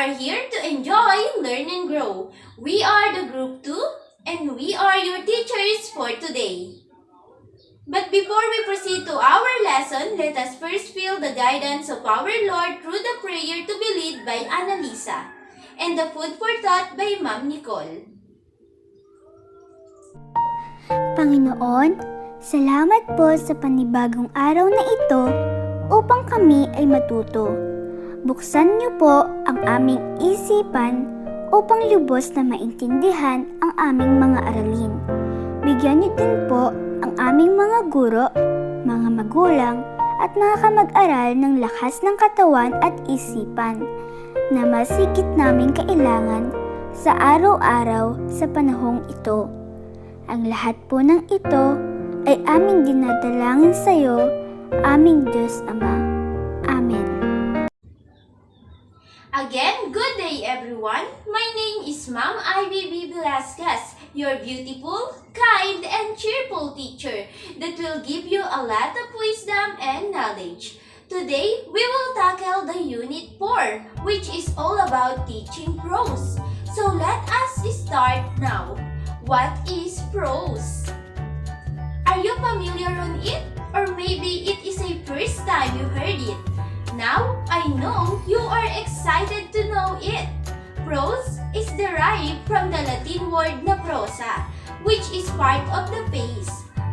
are here to enjoy, learn, and grow. We are the Group 2 and we are your teachers for today. But before we proceed to our lesson, let us first feel the guidance of our Lord through the prayer to be led by Annalisa and the food for thought by Ma'am Nicole. Panginoon, salamat po sa panibagong araw na ito upang kami ay matuto. Buksan niyo po ang aming isipan upang lubos na maintindihan ang aming mga aralin. Bigyan niyo din po ang aming mga guro, mga magulang at mga kamag-aral ng lakas ng katawan at isipan na mas higit naming kailangan sa araw-araw sa panahong ito. Ang lahat po ng ito ay aming dinadalangin sa iyo, aming Diyos Ama. Amen. Again, good day everyone. My name is Ma'am Ivy B. Velasquez, your beautiful, kind, and cheerful teacher that will give you a lot of wisdom and knowledge. Today, we will tackle the Unit 4, which is all about teaching prose. So let us start now. What is prose? Are you familiar on it? Or maybe it is a first time you heard it. Now, I know you are excited to know it. Prose is derived from the Latin word na prosa, which is part of the phrase,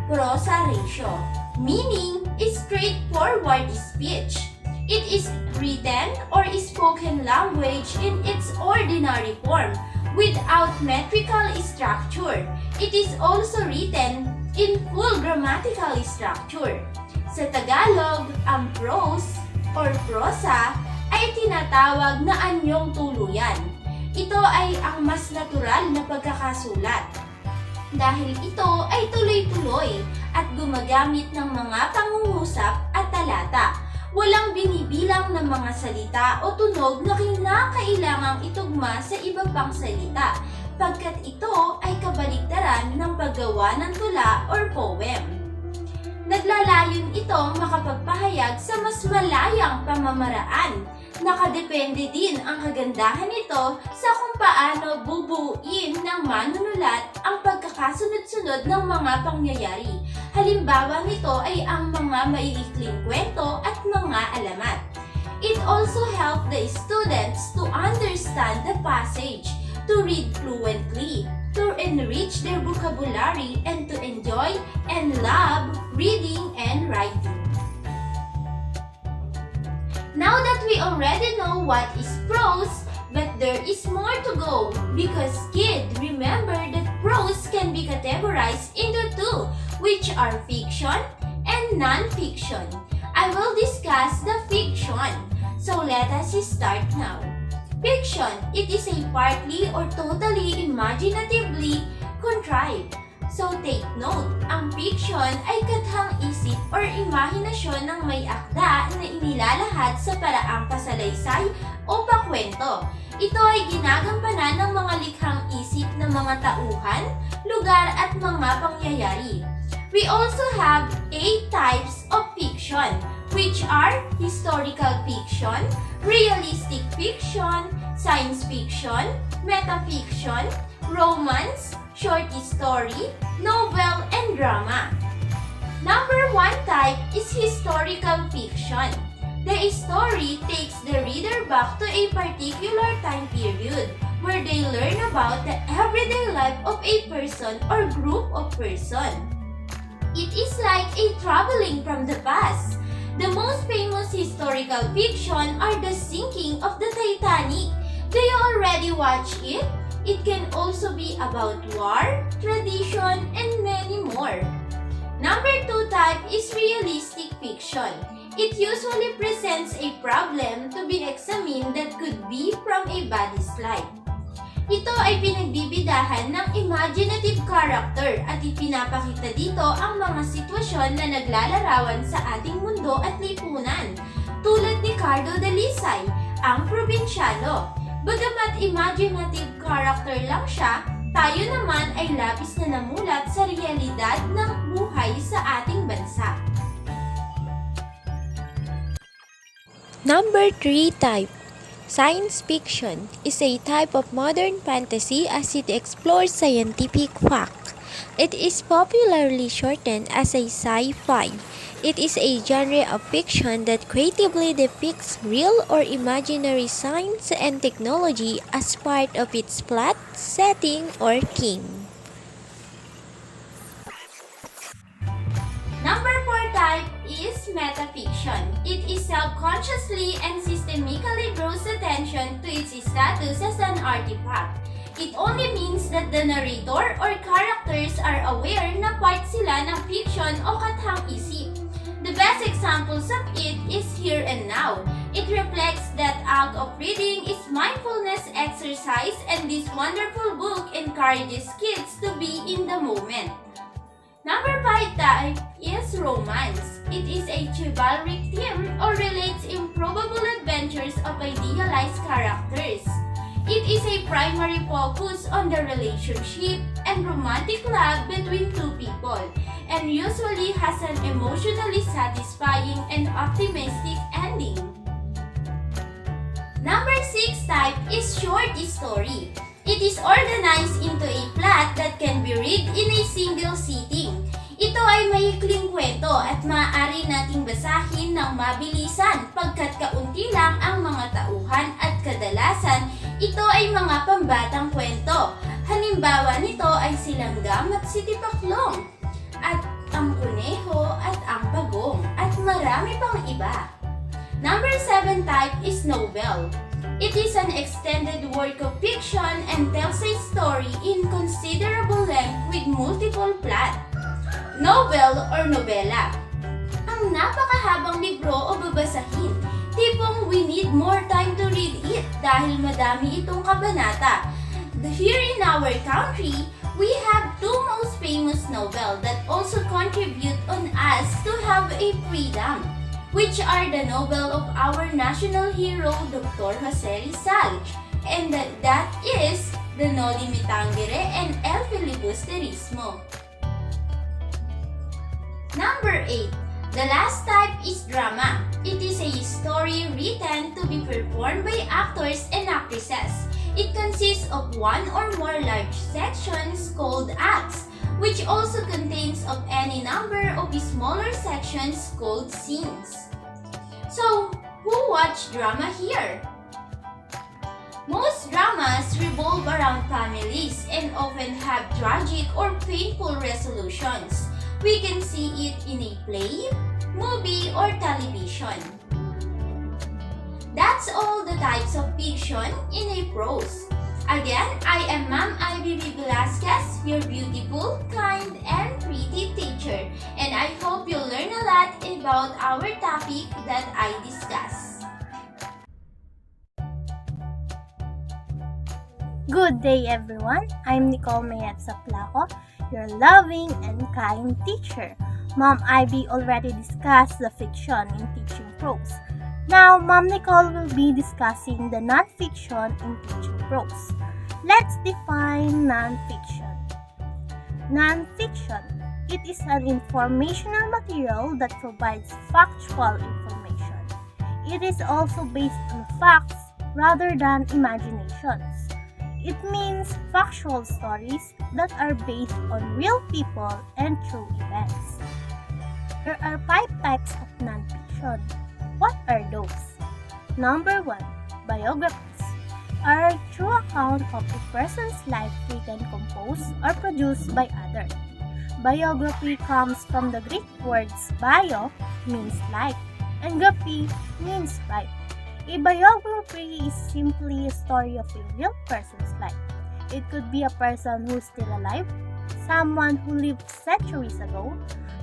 prosa ratio, meaning straightforward speech. It is written or spoken language in its ordinary form, without metrical structure. It is also written in full grammatical structure. Sa Tagalog, ang prose or prosa ay tinatawag na anyong tuluyan. Ito ay ang mas natural na pagkakasulat dahil ito ay tuloy-tuloy at gumagamit ng mga pangungusap at talata. Walang binibilang ng mga salita o tunog na kinakailangang itugma sa iba pang salita, pagkat ito ay kabaligtaran ng paggawa ng tula or poem. Naglalayon itong makapagpahayag sa mas malayang pamamaraan. Nakadepende din ang kagandahan nito sa kung paano bubuuin ng manunulat ang pagkakasunod-sunod ng mga pangyayari. Halimbawa nito ay ang mga maiikling kwento at mga alamat. It also helped the students to understand the passage, to read fluently, to enrich their vocabulary, and to enjoy and love reading and writing. Now that we already know what is prose, but there is more to go because kids, remember that prose can be categorized into two, which are fiction and non-fiction. I will discuss the fiction, so let us start now. Fiction, it is a partly or totally imaginatively contrived. So take note, ang fiction ay kathang-isip or imahinasyon ng may akda na inilalahad sa paraang pasalaysay o pakwento. Ito ay ginagampanan ng mga likhang isip ng mga tauhan, lugar at mga pangyayari. We also have 8 types of fiction, which are historical fiction, realistic fiction, science fiction, metafiction, romance, short story, novel, and drama. Number 1 type is historical fiction. The story takes the reader back to a particular time period where they learn about the everyday life of a person or group of persons. It is like a traveling from the past. The most famous historical fiction are the sinking of the Titanic. Do you already watch it? It can also be about war, tradition, and many more. Number 2 type is realistic fiction. It usually presents a problem to be examined that could be from a body's life. Ito ay pinagbibidahan ng imaginative character at ipinapakita dito ang mga sitwasyon na naglalarawan sa ating mundo at lipunan, tulad ni Cardo Dalisay, ang probinsyano. Bagamat imaginative character lang siya, tayo naman ay labis na namulat sa realidad ng buhay sa ating bansa. Number 3 type, Science fiction is a type of modern fantasy as it explores scientific fact. It is popularly shortened as a sci-fi. It is a genre of fiction that creatively depicts real or imaginary science and technology as part of its plot, setting, or theme. Number 4 type is metafiction. It is self-consciously and systemically draws attention to its status as an artifact. It only means that the narrator or characters are aware na part sila ng fiction o kathang-isip. The best examples of it is Here and Now. It reflects that act of reading is mindfulness exercise, and this wonderful book encourages kids to be in the moment. Number 5 type is romance. It is a chivalric theme or relates improbable adventures of idealized characters. It is a primary focus on the relationship and romantic love between two people, and usually has an emotionally satisfying and optimistic ending. Number 6 type is short story. It is organized into a plot that can be read in a single sitting. Ito ay maikling kwento at maaari nating basahin ng mabilisan pagkat kaunti lang ang mga tauhan at kadalasan ito ay mga pambatang kwento. Halimbawa nito ay Silanggam at si Tipaklong, at ang Kuneho at ang Pagong, at marami pang iba. Number 7 type is novel. It is an extended work of fiction and tells a story in considerable length with multiple plot. Novel or nobela. Ang napakahabang libro o babasahin. Tipong we need more time to read it dahil madami itong kabanata. Here in our country, we have two most famous novel that also contribute on us to have a freedom, which are the novel of our national hero, Dr. Jose Rizal, and that is The Noli Me Tangere and El Filibusterismo. Number 8. The last type is drama. It is a story written to be performed by actors and actresses. It consists of one or more large sections called acts, which also contains of any number of smaller sections called scenes. So, who watch drama here? Most dramas revolve around families and often have tragic or painful resolutions. We can see it in a play, movie, or television. That's all the types of fiction in a prose. Again, I am Ma'am Ivy Velasquez, your beautiful, kind, and pretty teacher, and I hope you'll learn a lot about our topic that I discussed. Good day, everyone. I'm Nicole Mayet Saplaco, your loving and kind teacher. Mom Ivy already discussed the fiction in teaching prose. Now, Mom Nicole will be discussing the non-fiction in teaching prose. Let's define non-fiction. Non-fiction. It is an informational material that provides factual information. It is also based on facts rather than imaginations. It means factual stories that are based on real people and true events. There are 5 types of non-fiction. What are those? Number 1, biographies are a true account of a person's life written, composed, or produced by others. Biography comes from the Greek words bio means life and graphy means life. A biography is simply a story of a real person's life. It could be a person who's still alive, someone who lived centuries ago,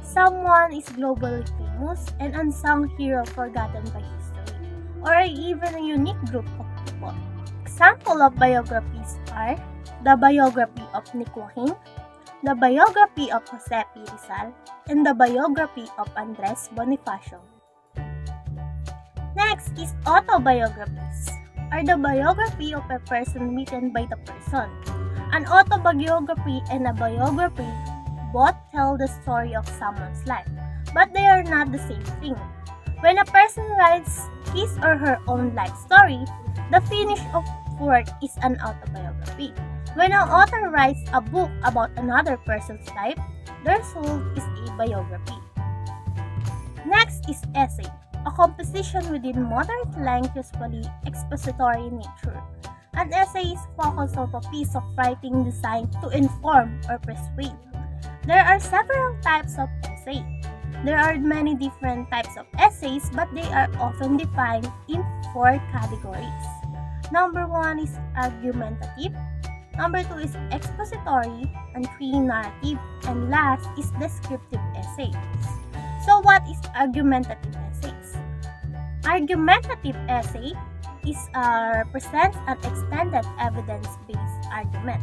someone is globally famous, an unsung hero forgotten by history, or even a unique group of people. Example of biographies are the biography of Nicohin, the biography of Jose P. Rizal, and the biography of Andres Bonifacio. Next is autobiographies, are the biography of a person written by the person. An autobiography and a biography both tell the story of someone's life, but they are not the same thing. When a person writes his or her own life story, the finished work is an autobiography. When an author writes a book about another person's life, the result is a biography. Next is essay, a composition within moderate length, usually expository in nature. An essay is focused on a piece of writing designed to inform or persuade. There are several types of essay. There are many different types of essays, but they are often defined in 4 categories. Number 1 is argumentative, number 2 is expository, and 3 narrative, and last is descriptive essays. So what is argumentative essays? Argumentative essay presents an extended evidence-based argument.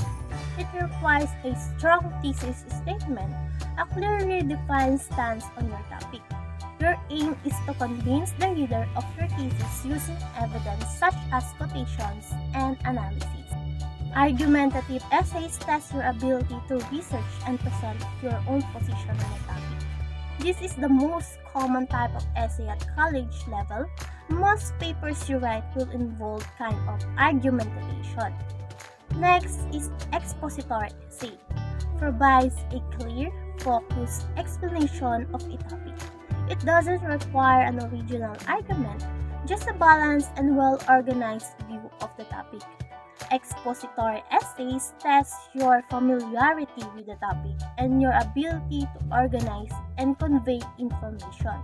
It requires a strong thesis statement, a clearly defined stance on your topic. Your aim is to convince the reader of your thesis using evidence such as quotations and analysis. Argumentative essays test your ability to research and present your own position on a topic. This is the most common type of essay at college level. Most papers you write will involve kind of argumentation. Next is expository essay. Provides a clear, focused explanation of a topic. It doesn't require an original argument, just a balanced and well-organized view of the topic. Expository essays test your familiarity with the topic and your ability to organize and convey information.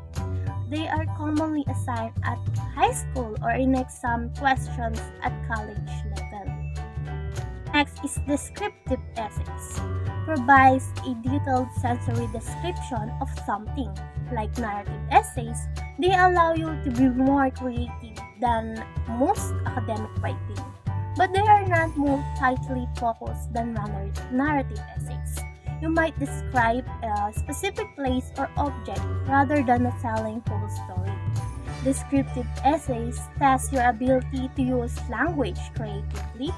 They are commonly assigned at high school or in exam questions at college level. Next is descriptive essays. Provides a detailed sensory description of something. Like narrative essays, they allow you to be more creative than most academic writing. But they are not more tightly focused than narrative essays. You might describe a specific place or object rather than telling whole story. Descriptive essays test your ability to use language creatively,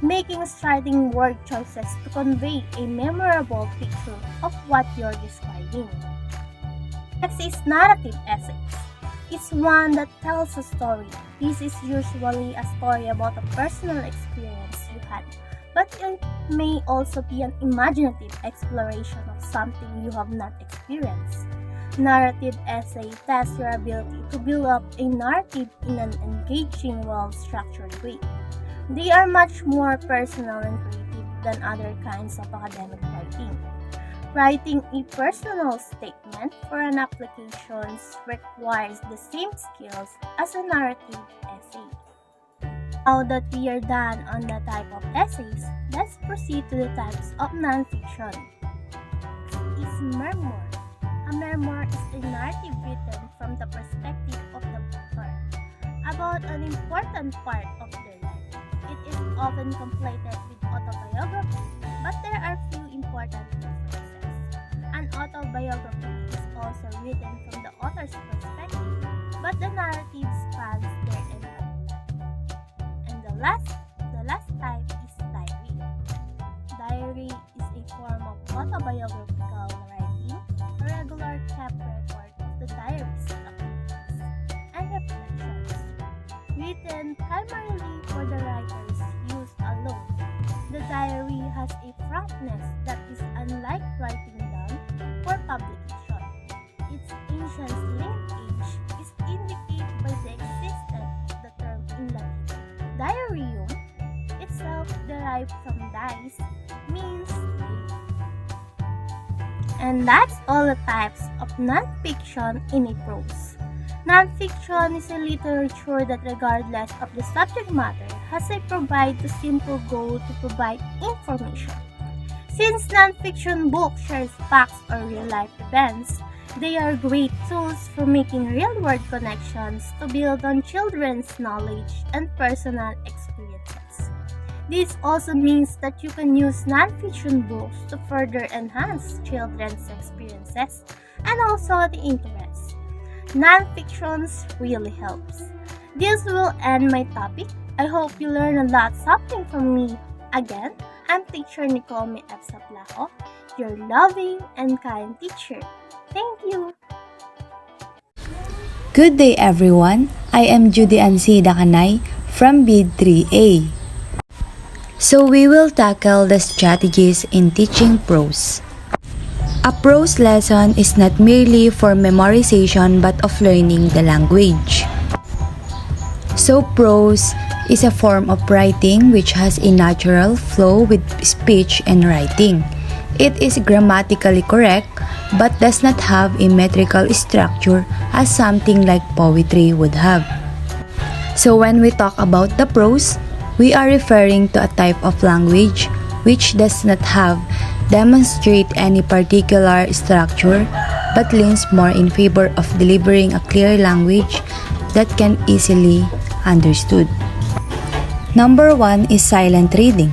making striking word choices to convey a memorable picture of what you're describing. Next is narrative essays. It's one that tells a story. This is usually a story about a personal experience you had, but it may also be an imaginative exploration of something you have not experienced. Narrative essay tests your ability to build up a narrative in an engaging, well-structured way. They are much more personal and creative than other kinds of academic writing. Writing a personal statement for an application requires the same skills as a narrative essay. Now that we are done on the type of essays, let's proceed to the types of nonfiction. Is memoir. A memoir is a narrative written from the perspective of the author about an important part of their life. It is often completed with autobiography, but there are few important differences. An autobiography is also written from the author's perspective, but the narrative spans their entire life. And the last type is diary. Diary is a form of autobiographical writing, a regular kept record of the diary's activities and reflections, written primarily for the writer's use alone. The diary has a frankness that is unlike writing down for publication. Its ancient lineage is indicated by the existence of the term in Latin. Diarium itself derived from dies, means day. And that's all the types of nonfiction in a prose. Nonfiction is a literature that, regardless of the subject matter, has a simple goal to provide information. Since nonfiction books share facts or real-life events, they are great tools for making real-world connections to build on children's knowledge and personal experiences. This also means that you can use nonfiction books to further enhance children's experiences and also the interests. Nonfiction really helps. This will end my topic. I hope you learned a lot something from me. Again, I'm teacher Nicole F. Saplaco, your loving and kind teacher. Thank you. Good day everyone, I am Judy Ansida Kanay from BID 3A. So we will tackle the strategies in teaching prose. A prose lesson is not merely for memorization but of learning the language. So prose is a form of writing which has a natural flow with speech and writing. It is grammatically correct but does not have a metrical structure as something like poetry would have. So when we talk about the prose, we are referring to a type of language which does not demonstrate any particular structure but leans more in favor of delivering a clear language that can easily understood. Number 1 is silent reading.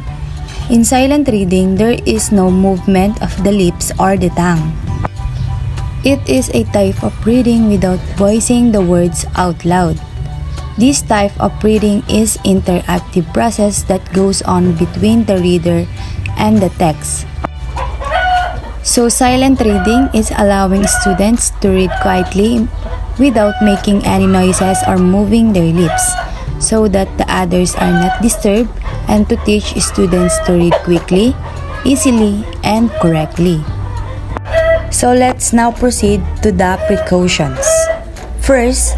In silent reading, there is no movement of the lips or the tongue. It is a type of reading without voicing the words out loud. This type of reading is interactive process that goes on between the reader and the text. So silent reading is allowing students to read quietly without making any noises or moving their lips, so that the others are not disturbed, and to teach students to read quickly, easily, and correctly. So let's now proceed to the precautions. First,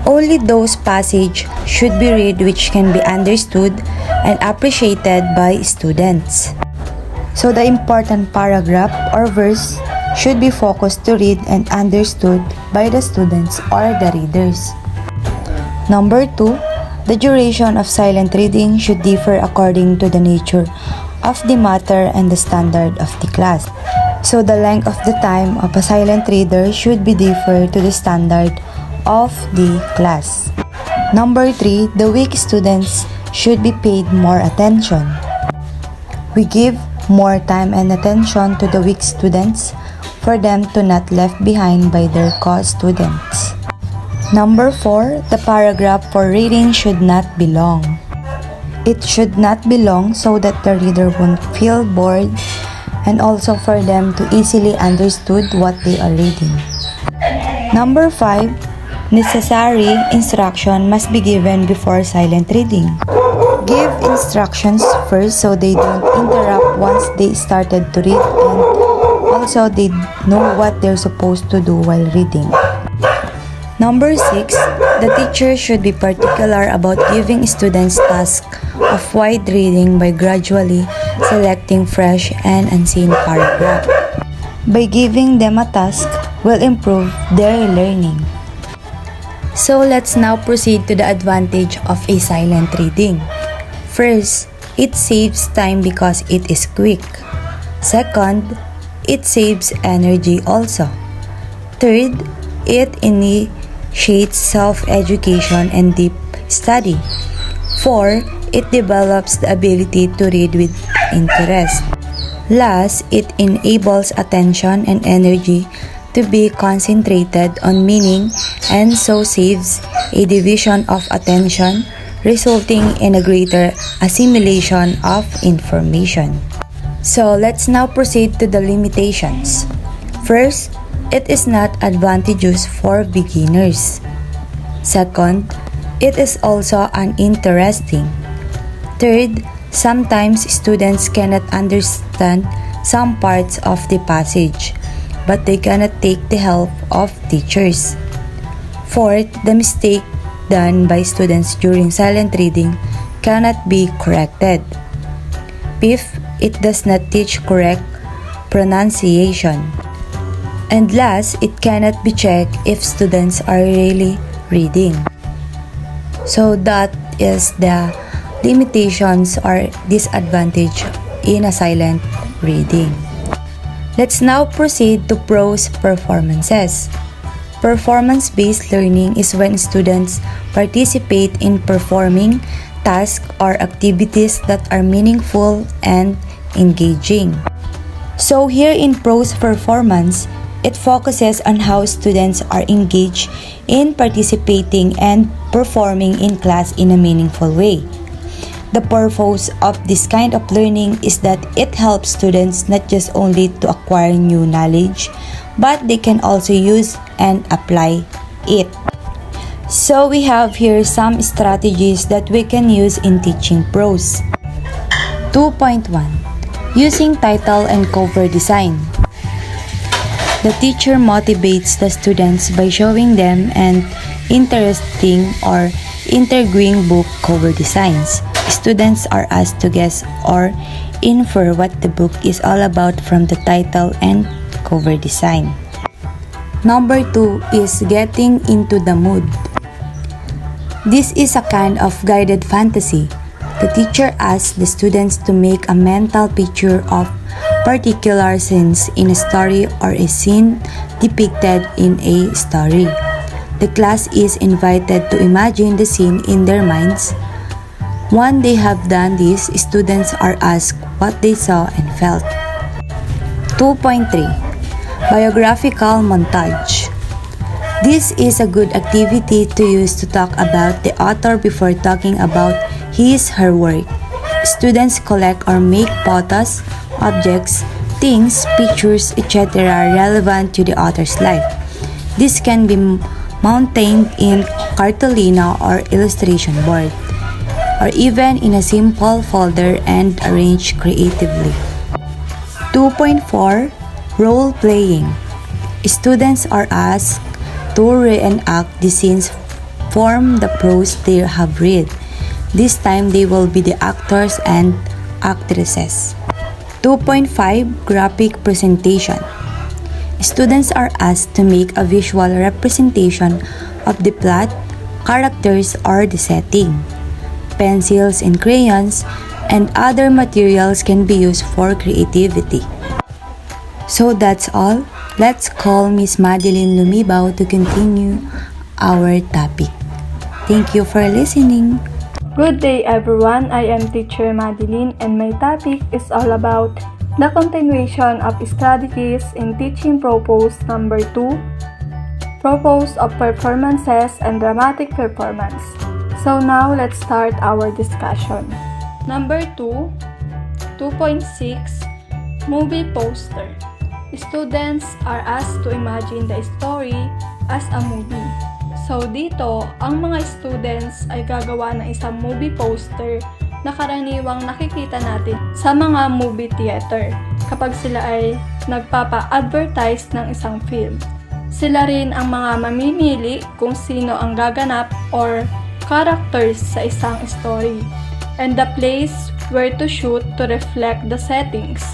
only those passages should be read which can be understood and appreciated by students. So the important paragraph or verse should be focused to read and understood by the students or the readers. Number 2, the duration of silent reading should differ according to the nature of the matter and the standard of the class. So the length of the time of a silent reader should be differ to the standard of the class. Number 3, the weak students should be paid more attention. We give more time and attention to the weak students for them to not left behind by their co-students. Number 4, the paragraph for reading should not be long. It should not be long so that the reader won't feel bored, and also for them to easily understood what they are reading. Number 5, necessary instruction must be given before silent reading. Give instructions first so they don't interrupt once they started to read, and also they know what they're supposed to do while reading. Number 6, the teacher should be particular about giving students tasks of wide reading by gradually selecting fresh and unseen paragraph. By giving them a task will improve their learning. So let's now proceed to the advantage of a silent reading. First, it saves time because it is quick. Second, it saves energy also. Third, it initiates self-education and deep study. 4, it develops the ability to read with interest. Last, it enables attention and energy to be concentrated on meaning, and so saves a division of attention, resulting in a greater assimilation of information. So let's now proceed to the limitations. First, it is not advantageous for beginners. Second, it is also uninteresting. Third, sometimes students cannot understand some parts of the passage, but they cannot take the help of teachers. Fourth, the mistake done by students during silent reading cannot be corrected. Fifth, it does not teach correct pronunciation. And last, it cannot be checked if students are really reading. So that is the limitations or disadvantage in a silent reading. Let's now proceed to prose performances. Performance-based learning is when students participate in performing tasks or activities that are meaningful and engaging. So here in prose performance, it focuses on how students are engaged in participating and performing in class in a meaningful way. The purpose of this kind of learning is that it helps students not just only to acquire new knowledge, but they can also use and apply it. So we have here some strategies that we can use in teaching prose. 2.1. Using title and cover design. The teacher motivates the students by showing them an interesting or intriguing book cover designs. Students are asked to guess or infer what the book is all about from the title and cover design. Number 2 is getting into the mood. This is a kind of guided fantasy. The teacher asks the students to make a mental picture of particular scenes in a story or a scene depicted in a story. The class is invited to imagine the scene in their minds. Once they have done this, students are asked what they saw and felt. 2.3. Biographical montage. This is a good activity to use to talk about the author before talking about his/her work. Students collect or make photos, objects, things, pictures, etc. relevant to the author's life. This can be mounted in cartolina or illustration board, or even in a simple folder and arranged creatively. 2.4. Role-playing. Students are asked to reenact the scenes from the prose they have read. This time they will be the actors and actresses. 2.5. Graphic presentation. Students are asked to make a visual representation of the plot, characters, or the setting. Pencils and crayons and other materials can be used for creativity. So that's all. Let's call Miss Madeline Lumibao to continue our topic. Thank you for listening. Good day everyone, I am Teacher Madeline and my topic is all about the continuation of strategies in teaching PROSE number 2, PROSE of performances and dramatic performance. So now let's start our discussion. Number 2, 2.6, movie poster. Students are asked to imagine the story as a movie. So dito, ang mga students ay gagawa ng isang movie poster na karaniwang nakikita natin sa mga movie theater kapag sila ay nagpapa-advertise ng isang film. Sila rin ang mga mamimili kung sino ang gaganap or characters sa isang story, and the place where to shoot to reflect the settings,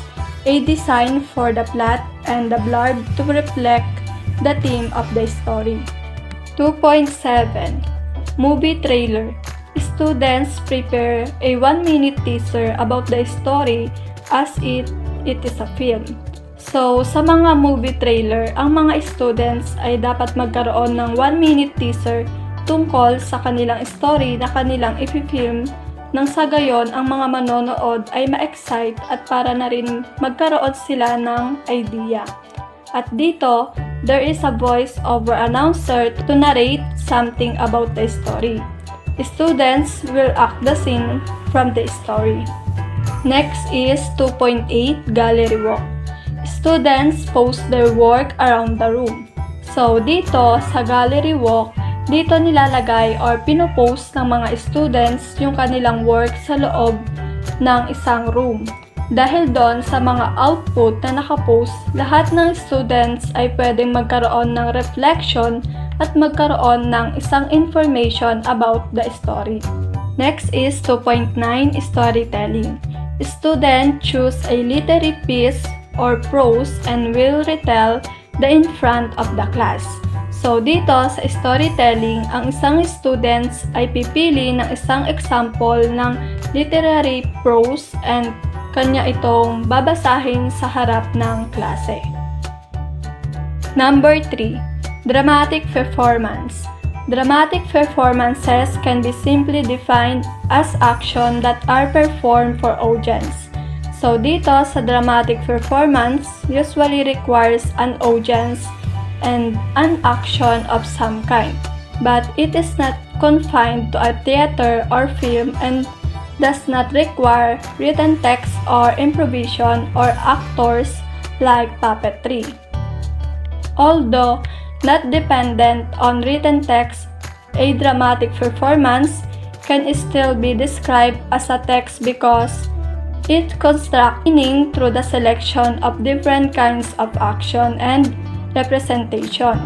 a design for the plot, and the blurb to reflect the theme of the story. 2.7. Movie trailer. Students prepare a 1-minute teaser about the story as it is a film. So, sa mga movie trailer, ang mga students ay dapat magkaroon ng 1-minute teaser tungkol sa kanilang story na kanilang ipifilm nang sa gayon ang mga manonood ay ma-excite at para na rin magkaroon sila ng idea. At dito, there is a voice-over announcer to narrate something about the story. Students will act the scene from the story. Next is 2.8 Gallery Walk. Students post their work around the room. So dito sa Gallery Walk, dito nilalagay or pinopost ng mga students yung kanilang work sa loob ng isang room. Dahil doon sa mga output na nakapost, lahat ng students ay pwedeng magkaroon ng reflection at magkaroon ng isang information about the story. Next is 2.9 Storytelling. Student choose a literary piece or prose and will retell the in front of the class. So dito sa storytelling, ang isang students ay pipili ng isang example ng literary prose and kanya itong babasahin sa harap ng klase. Number 3. Dramatic performance. Dramatic performances can be simply defined as action that are performed for audience. So dito sa dramatic performance, usually requires an audience and an action of some kind. But it is not confined to a theater or film and does not require written text or improvisation or actors like puppetry. Although not dependent on written text, a dramatic performance can still be described as a text because it constructs meaning through the selection of different kinds of action and representation.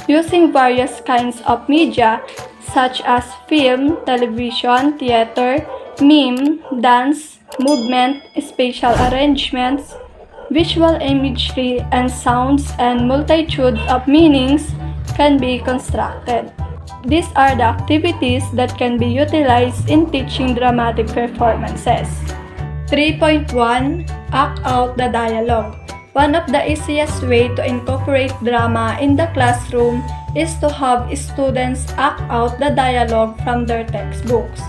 Using various kinds of media such as film, television, theater, meme, dance, movement, spatial arrangements, visual imagery, and sounds and multitude of meanings can be constructed. These are the activities that can be utilized in teaching dramatic performances. 3.1 Act out the dialogue. One of the easiest way to incorporate drama in the classroom is to have students act out the dialogue from their textbooks.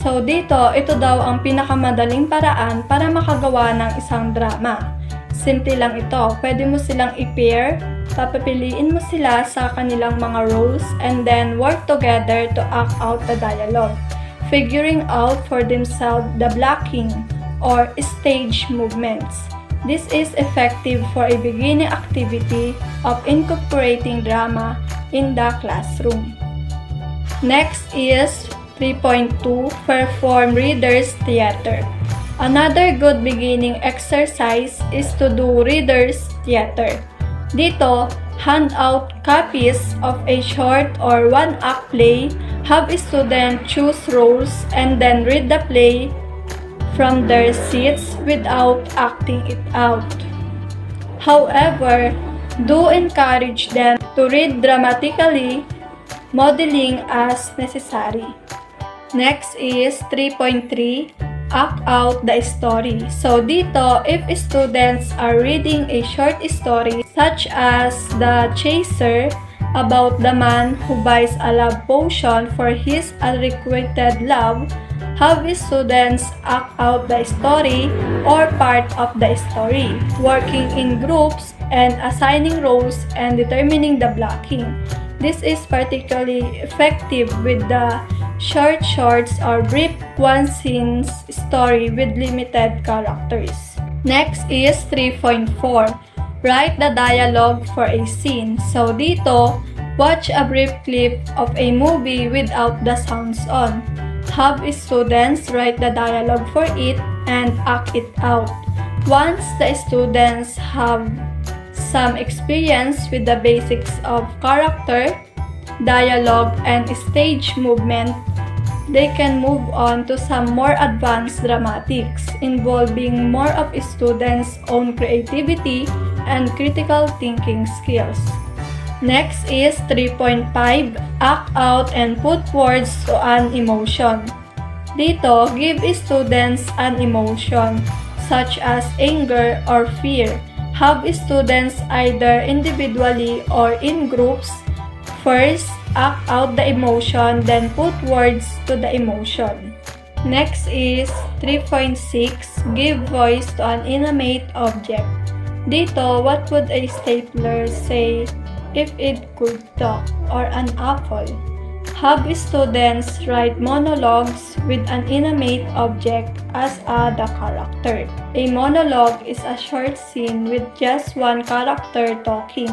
So dito, ito daw ang pinakamadaling paraan para makagawa ng isang drama. Simple lang ito. Pwede mo silang i-pair, papapiliin mo sila sa kanilang mga roles, and then work together to act out the dialogue, figuring out for themselves the blocking or stage movements. This is effective for a beginning activity of incorporating drama in the classroom. Next is 3.2 Perform Readers Theater. Another good beginning exercise is to do Readers Theater. Dito, hand out copies of a short or one-act play, have a student choose roles, and then read the play from their seats without acting it out. However, do encourage them to read dramatically, modeling as necessary. Next is 3.3 Act out the story. So dito, if students are reading a short story such as The Chaser about the man who buys a love potion for his unrequited love, have students act out the story or part of the story, working in groups and assigning roles and determining the blocking. This is particularly effective with the shorts or brief one-scene story with limited characters. Next is 3.4. Write the dialogue for a scene. So dito, watch a brief clip of a movie without the sounds on. Have students write the dialogue for it and act it out. Once the students have some experience with the basics of character, dialogue, and stage movement, they can move on to some more advanced dramatics involving more of students' own creativity and critical thinking skills. Next is 3.5 Act out and put words to an emotion. Dito, give students an emotion such as anger or fear. Have students either individually or in groups first act out the emotion, then put words to the emotion. Next is 3.6 Give voice to an inanimate object. Dito, what would a stapler say if it could talk, or an apple? Have students write monologues with an inanimate object as the character. A monologue is a short scene with just one character talking,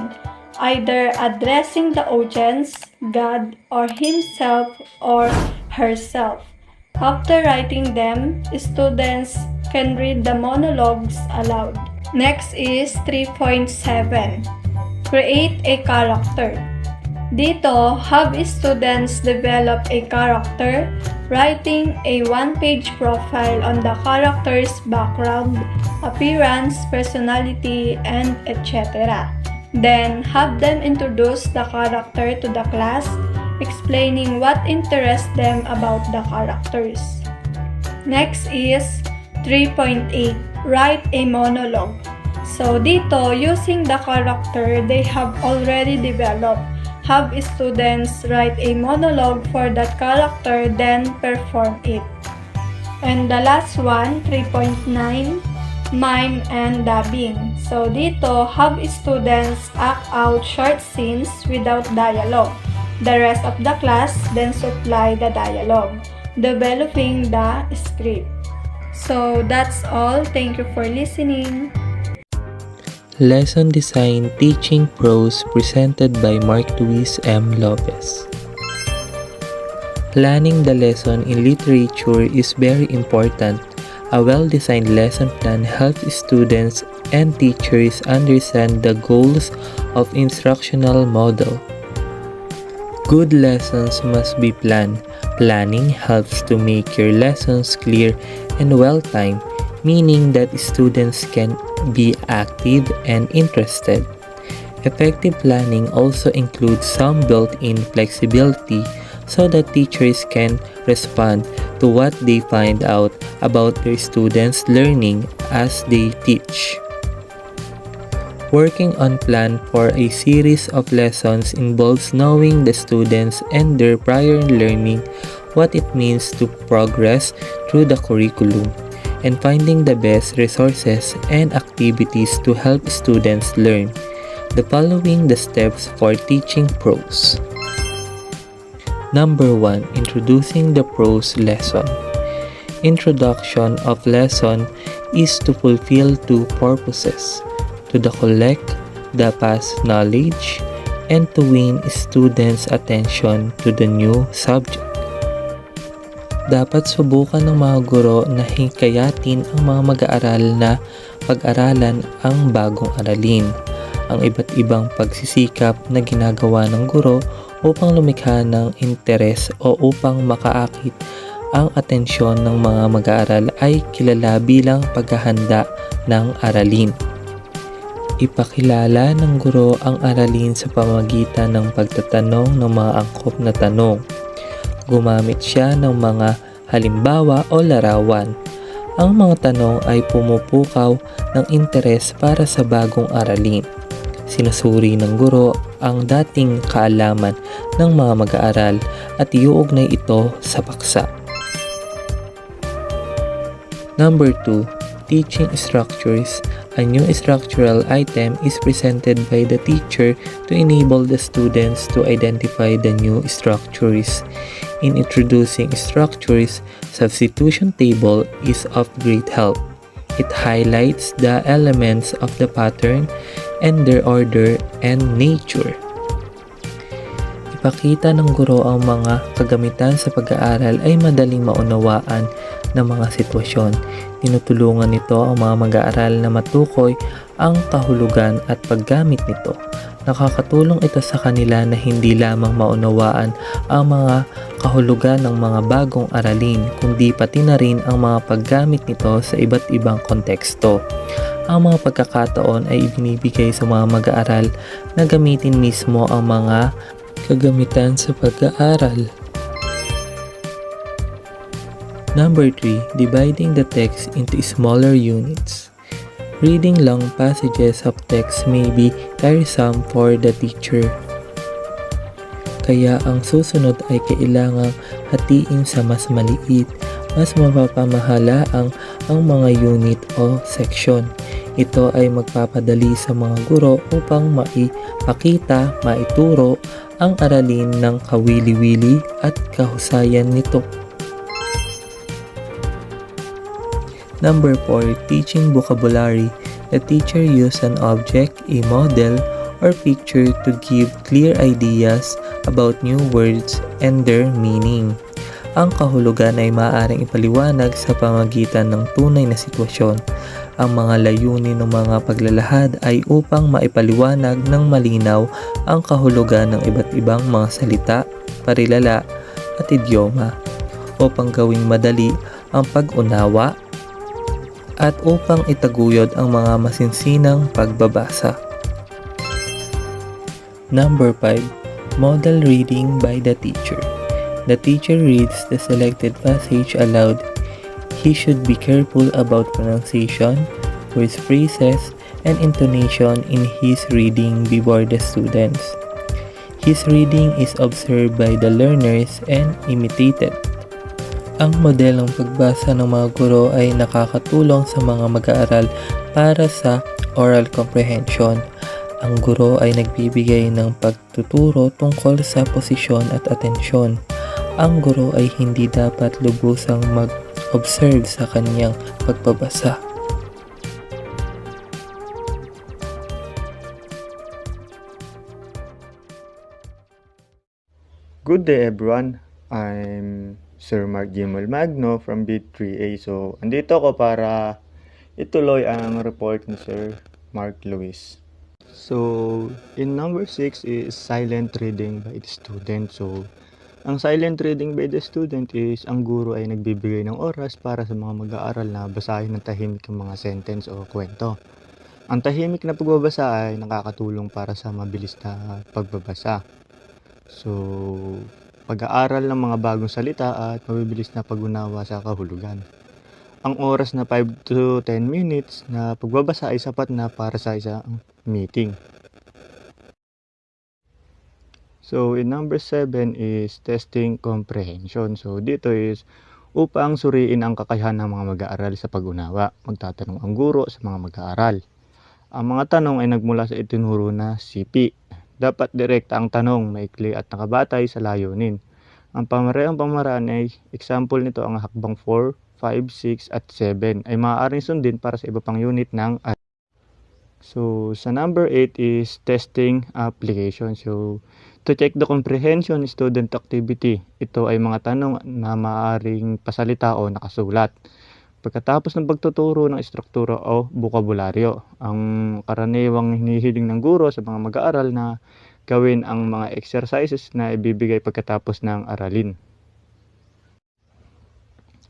either addressing the audience, God, or himself or herself. After writing them, students can read the monologues aloud. Next is 3.7. Create a character. Dito, have students develop a character, writing a one-page profile on the character's background, appearance, personality, and etc. Then, have them introduce the character to the class, explaining what interests them about the characters. Next is 3.8. Write a monologue. So dito, using the character they have already developed, have students write a monologue for that character, then perform it. And the last one, 3.9, mime and dubbing. So dito, have students act out short scenes without dialogue. The rest of the class then supply the dialogue, developing the script. So that's all. Thank you for listening. Lesson Design Teaching Prose presented by Mark Luis M. Lopez. Planning the lesson in literature is very important. A well-designed lesson plan helps students and teachers understand the goals of instructional model. Good lessons must be planned. Planning helps to make your lessons clear and well-timed, meaning that students can be active and interested. Effective planning also includes some built-in flexibility so that teachers can respond to what they find out about their students' learning as they teach. Working on plan for a series of lessons involves knowing the students and their prior learning, what it means to progress through the curriculum, and finding the best resources and activities to help students learn. The following the steps for teaching prose. Number 1. Introducing the prose lesson. Introduction of lesson is to fulfill two purposes: to collect the past knowledge and to win students' attention to the new subject. Dapat subukan ng mga guro na hikayatin ang mga mag-aaral na pag-aralan ang bagong aralin. Ang iba't ibang pagsisikap na ginagawa ng guro upang lumikha ng interes o upang makaakit ang atensyon ng mga mag-aaral ay kilala bilang paghahanda ng aralin. Ipakilala ng guro ang aralin sa pamamagitan ng pagtatanong ng mga angkop na tanong. Gumamit siya ng mga halimbawa o larawan. Ang mga tanong ay pumupukaw ng interes para sa bagong aralin. Sinusuri ng guro ang dating kaalaman ng mga mag-aaral at iuugnay ito sa paksa. Number 2. Teaching structures. A new structural item is presented by the teacher to enable the students to identify the new structures. In introducing structures, substitution table is of great help. It highlights the elements of the pattern and their order and nature. Ipakita ng guro ang mga kagamitan sa pag-aaral ay madaling maunawaan ng mga sitwasyon. Tinutulungan nito ang mga mag-aaral na matukoy ang kahulugan at paggamit nito. Nakakatulong ito sa kanila na hindi lamang maunawaan ang mga kahulugan ng mga bagong aralin, kundi pati na rin ang mga paggamit nito sa iba't ibang konteksto. Ang mga pagkakataon ay ibinibigay sa mga mag-aaral na gamitin mismo ang mga kagamitan sa pag-aaral. Number 3. Dividing the text into smaller units. Reading long passages of text may be tiresome for the teacher. Kaya ang susunod ay kailangang hatiin sa mas maliit, mas mapapamahala ang mga unit o section. Ito ay magpapadali sa mga guro upang maipakita, maituro ang aralin ng kawili-wili at kahusayan nito. Number 4. Teaching vocabulary. The teacher uses an object, a model, or picture to give clear ideas about new words and their meaning. Ang kahulugan ay maaaring ipaliwanag sa pamamagitan ng tunay na sitwasyon. Ang mga layunin ng mga paglalahad ay upang maipaliwanag ng malinaw ang kahulugan ng iba't ibang mga salita, parilala, at idioma, upang gawing madali ang pag-unawa, at upang itaguyod ang mga masinsinang pagbabasa. Number 5. Model reading by the teacher. The teacher reads the selected passage aloud. He should be careful about pronunciation, voice phrases, and intonation in his reading before the students. His reading is observed by the learners and imitated. Ang modelong pagbasa ng mga guro ay nakakatulong sa mga mag-aaral para sa oral comprehension. Ang guro ay nagbibigay ng pagtuturo tungkol sa posisyon at atensyon. Ang guro ay hindi dapat lubusang mag-observe sa kanyang pagbabasa. Good day everyone. I'm Sir Mark Gimol Magno from Bid 3A. So, andito ako para ituloy ang report ni Sir Mark Lewis. So, in number 6 is silent reading by the student. So, ang silent reading by the student is ang guro ay nagbibigay ng oras para sa mga mag-aaral na basahin ng tahimik ang mga sentence o kwento. Ang tahimik na pagbabasa ay nakakatulong para sa mabilis na pagbabasa. So, pag-aaral ng mga bagong salita at mabibilis na pag-unawa sa kahulugan. Ang oras na 5 to 10 minutes na pagbabasa ay sapat na para sa isang meeting. So, in number 7 is testing comprehension. So, dito is upang suriin ang kakayahan ng mga mag-aaral sa pag-unawa. Magtatanong ang guro sa mga mag-aaral. Ang mga tanong ay nagmula sa itinuro na CP. Dapat direkta ang tanong, maikli at nakabatay sa layunin. Ang pamaraan ay example nito ang hakbang 4, 5, 6 at 7 ay maaaring sundin para sa iba pang unit ng So, sa number 8 is testing application. So, to check the comprehension student activity. Ito ay mga tanong na maaaring pasalita o nakasulat. Pagkatapos ng pagtuturo ng struktura o bokabularyo, ang karaniwang hinihiling ng guro sa mga mag-aaral na gawin ang mga exercises na ibibigay pagkatapos ng aralin.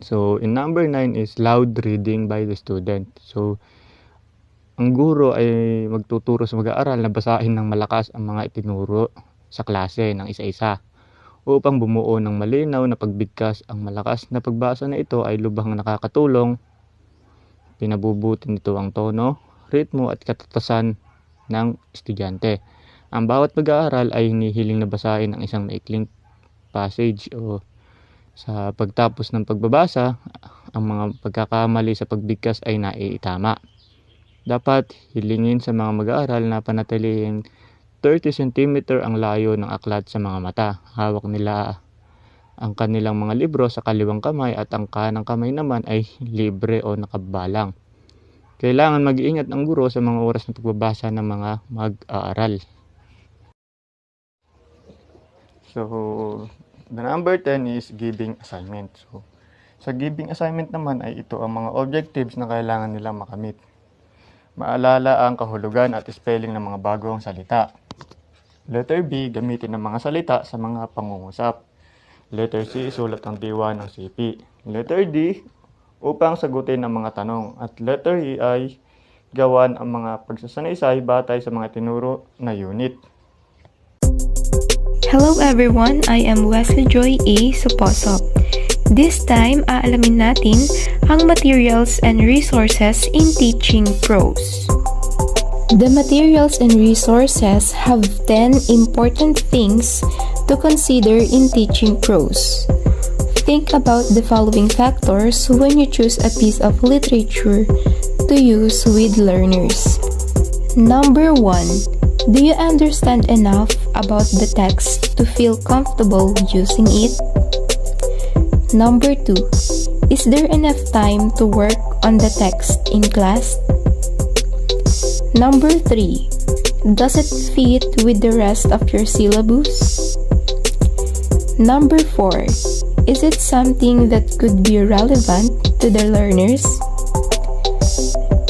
So, in number 9 is loud reading by the student. So, ang guro ay magtuturo sa mag-aaral na basahin ng malakas ang mga itinuro sa klase ng isa-isa. Upang bumuo ng malinaw na pagbigkas, ang malakas na pagbasa na ito ay lubhang nakakatulong. Pinabubuti nito ang tono, ritmo at katatasan ng estudyante. Ang bawat mag-aaral ay hinihiling na basahin ang isang maikling passage o sa pagtapos ng pagbabasa, ang mga pagkakamali sa pagbigkas ay naiitama. Dapat hilingin sa mga mag-aaral na panatilihin 30 cm ang layo ng aklat sa mga mata. Hawak nila ang kanilang mga libro sa kaliwang kamay at ang kanang kamay naman ay libre o nakabalang. Kailangan mag-iingat ang guro sa mga oras ng pagbabasa ng mga mag-aaral. So, the number 10 is giving assignment. So, sa giving assignment naman ay ito ang mga objectives na kailangan nilang makamit. Maalala ang kahulugan at spelling ng mga bagong salita. Letter B, gamitin ang mga salita sa mga pangungusap. Letter C, isulat ang diwa ng CP. Letter D, upang sagutin ang mga tanong. At letter E ay gawan ang mga pagsasanaysay batay sa mga tinuro na unit. Hello everyone, I am Wesley Joy A. Suposop. This time, aalamin natin ang materials and resources in teaching PROSE. The materials and resources have 10 important things to consider in teaching PROSE. Think about the following factors when you choose a piece of literature to use with learners. Number 1. Do you understand enough about the text to feel comfortable using it? Number 2. Is there enough time to work on the text in class? Number 3. Does it fit with the rest of your syllabus? Number 4. Is it something that could be relevant to the learners?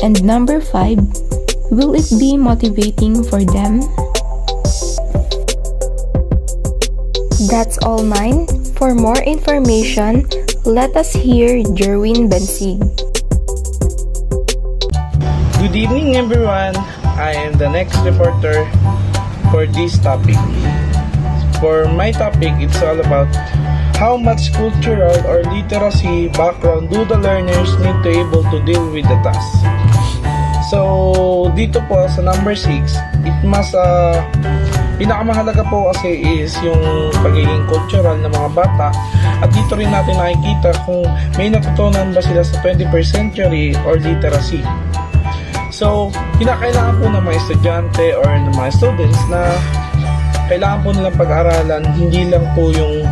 And number 5. Will it be motivating for them? That's all mine. For more information, let us hear Jerwin Bensig. Good evening everyone, I am the next reporter for this topic. For my topic, it's all about how much cultural or literacy background do the learners need to able to deal with the task. So, dito po sa number 6, it must, pinakamahalaga po kasi is yung pagiging cultural ng mga bata at dito rin natin nakikita kung may natutunan ba sila sa 21st century or literacy. So, kinakailangan po ng mga estudyante or ng mga students na kailangan po nilang pag-aralan, hindi lang po yung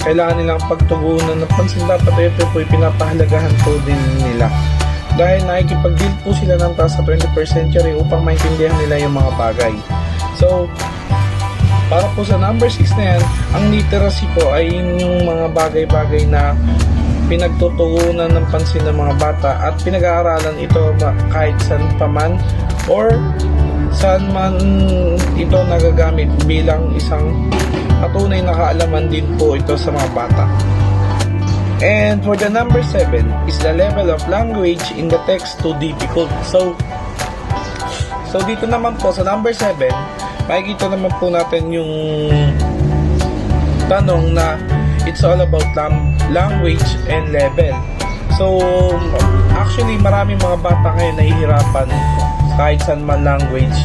kailangan nilang pagtugunan ng pansin, dapat ito po pinapahalagahan po din nila. Dahil nakikipag-deal po sila ng taas sa 21st century upang maintindihan nila yung mga bagay. So, Para po sa number 6 na yan, ang literacy po ay yung mga bagay-bagay na pinagtutugunan ng pansin ng mga bata at pinag-aaralan ito kahit saan pa man or saan man ito nagagamit bilang isang patunay na kaalaman din po ito sa mga bata. And for the number 7 is the level of language in the text too difficult. So dito naman po sa number 7, makikita naman po natin yung tanong na it's all about language and level. So, actually, maraming mga bata ngayon nahihirapan kahit saan man language.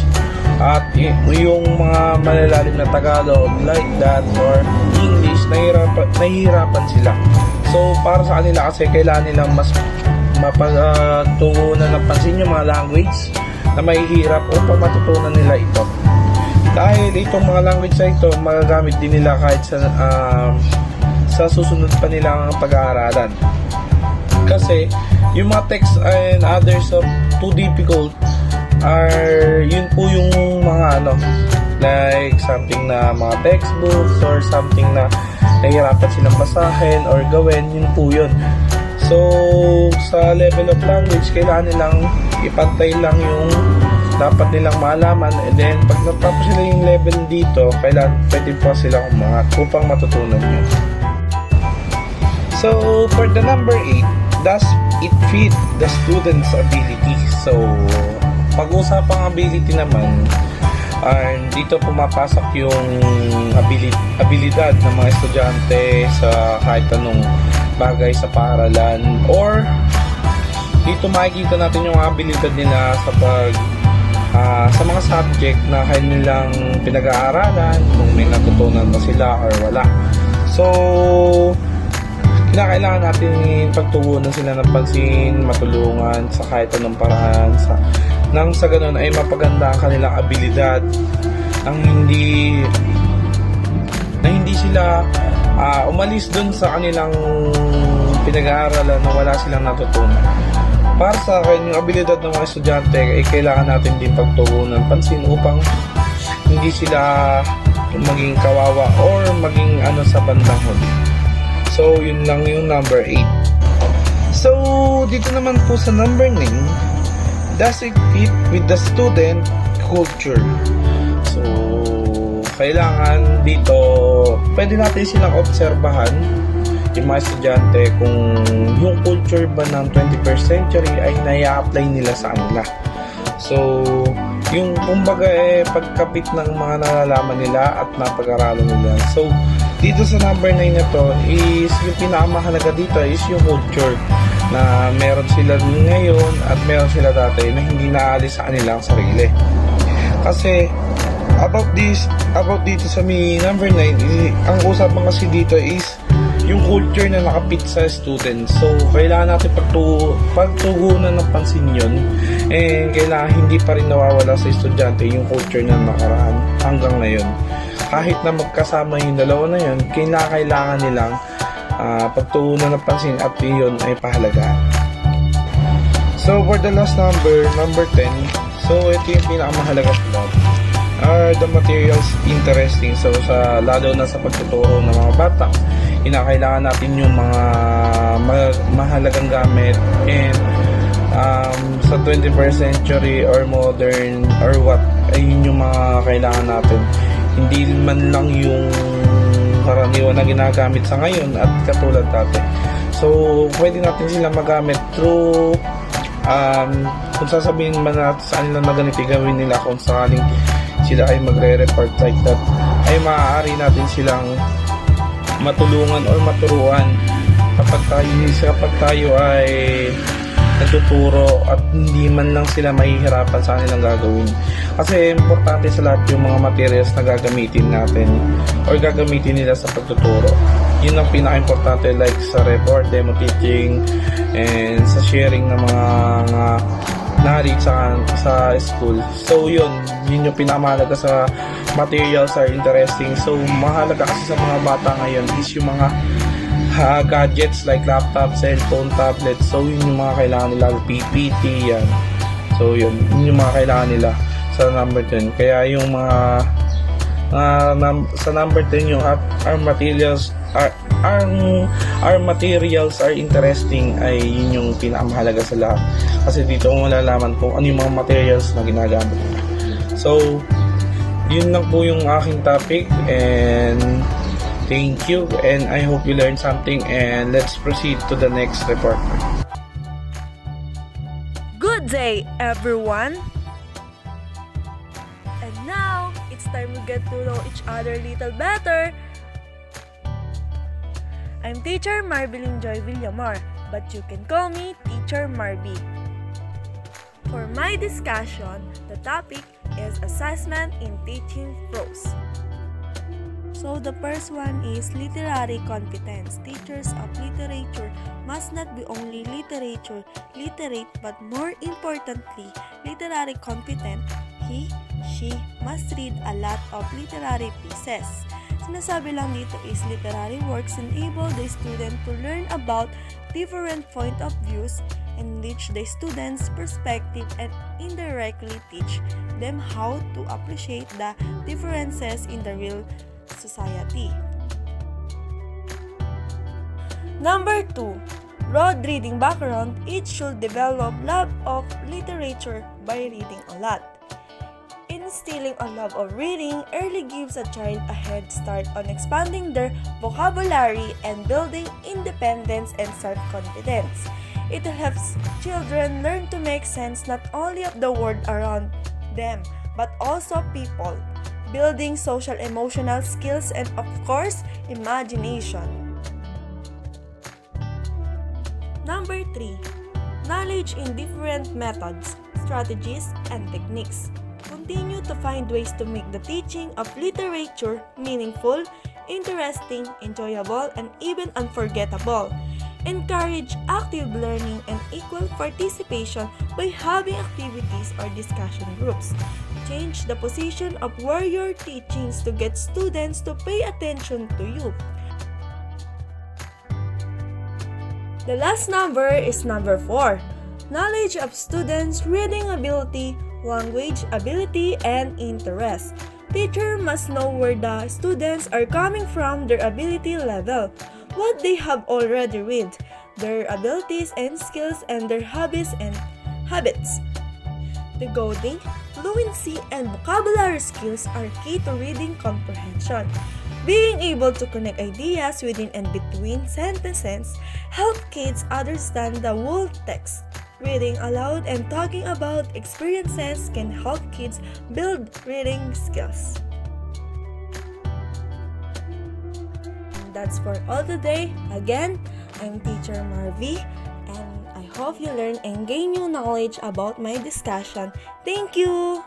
At yung mga malalalim na Tagalog, like that, or English, nahihirapan sila. So, para sa kanila kasi kailangan nilang mas mapagtuunan ng pansin yung mga language na mahihirap upang matutunan nila ito. Dahil itong mga language na ito, magagamit din nila kahit sa susunod pa nilang pag-aaralan. Kasi yung mga text and others of too difficult are yun po yung mga like something na mga textbooks or something na nahihirapan silang basahin or gawin, yun po yun. So sa level of language, kailangan nilang ipantay lang yung dapat nilang malaman, and then pag natapos sila yung level dito, kailangan pwede pa silang umangat upang matutunan nyo. So for the number 8, does it fit the student's ability? So pag-usapang ability naman, dito pumapasok yung abilidad ng mga estudyante sa kahit anong bagay sa paaralan, or dito makikita natin yung abilidad nila sa mga subject na kanilang pinag-aaralan, kung may natutunan ba sila or wala. So kinakailangan natin pagtuunan sila ng pansin, matulungan sa kahit anong paraan nang sa ganun ay mapaganda ang kanilang abilidad, nang hindi sila umalis dun sa kanilang pinag-aaralan na wala silang natutunan. Para sa akin, yung abilidad ng mga estudyante ay kailangan natin din pagtuunan pansin upang hindi sila maging kawawa or maging sa bandang huli. So, yun lang yung number 8. So, dito naman po sa number 9, does it fit with the student culture? So, kailangan dito, pwede natin silang obserbahan yung mga estudyante kung yung culture ba ng 21st century ay nai-apply nila sa kanila. So, yung kumbaga pagkapit ng mga nalalaman nila at napag-aralan nila. So, dito sa number 9 na to is yung pinakamahalaga dito is yung culture na meron sila ngayon at meron sila dati na hindi naalis sa kanilang sarili. Kasi about dito sa number 9, ang usapan kasi dito is yung culture na nakapit sa students. So, kailangan natin pagtugunan ng pansin yun. And kailangan hindi pa rin nawawala sa estudyante yung culture na nakaraan hanggang ngayon. Kahit na magkasama yung dalawa na yun, kailangan nilang pagtuunan ng pansin at yun ay pahalagaan. So, for the last number 10, so ito yung pinakamahalaga sa are the materials interesting. So, lalo na sa pagtuturo ng mga bata, kinakailangan natin yung mga mahalagang gamit and sa 21st century or modern or what, ay yun yung mga kailangan natin. Hindi man lang yung karaniwan na ginagamit sa ngayon at katulad dati. So, pwede natin sila magamit through kung sasabihin man natin sa kanila na ganito gawin nila, kung sakaling sila ay magre-report like that, ay maaari natin silang matulungan or maturuan kapag tayo ay nagtuturo at hindi man lang sila mahihirapan sa kanilang gagawin. Kasi importante sa lahat yung mga materials na gagamitin natin or gagamitin nila sa pagtuturo. Yun ang pinaka-importante, like sa report, demo teaching, and sa sharing ng mga knowledge sa school. So yun yung pinakamahalaga sa materials are interesting. So mahalaga kasi sa mga bata ngayon is yung mga gadgets like laptop, cellphone, tablet. So yun yung mga kailangan nila, PPT yan. So yun yung mga kailangan nila sa number 10. Kaya yung mga Sa number 10 yung our materials our materials are interesting ay yun yung pinakamahalaga sa lahat. Kasi dito mo malalaman kung ano yung mga materials na ginagamit. So, yun lang po yung aking topic and thank you and I hope you learned something and let's proceed to the next reporter. Good day, everyone! And now, it's time to get to know each other a little better. I'm Teacher Marbilyn Joy Villamar, but you can call me Teacher Marby. For my discussion, the topic is assessment in teaching prose. So the first one is literary competence. Teachers of literature must not be only literate, but more importantly, literary competent. She must read a lot of literary pieces. Sinasabi lang dito is literary works enable the student to learn about different point of views, enrich the students' perspective, and indirectly teach them how to appreciate the differences in the real society. Number 2. Broad reading background. Each should develop love of literature by reading a lot. Instilling a love of reading early gives a child a head start on expanding their vocabulary and building independence and self-confidence. It helps children learn to make sense not only of the world around them, but also people, building social emotional skills and of course, imagination. Number 3. Knowledge in different methods, strategies, and techniques. Continue to find ways to make the teaching of literature meaningful, interesting, enjoyable, and even unforgettable. Encourage active learning and equal participation by having activities or discussion groups. Change the position of where you're teaching to get students to pay attention to you. The last number is number 4. Knowledge of students' reading ability, language ability, and interest. Teacher must know where the students are coming from, their ability level, what they have already read, their abilities and skills, and their hobbies and habits. Decoding, fluency, and vocabulary skills are key to reading comprehension. Being able to connect ideas within and between sentences help kids understand the whole text. Reading aloud and talking about experiences can help kids build reading skills. That's for all today. Again, I'm Teacher Marvy, and I hope you learn and gain new knowledge about my discussion. Thank you!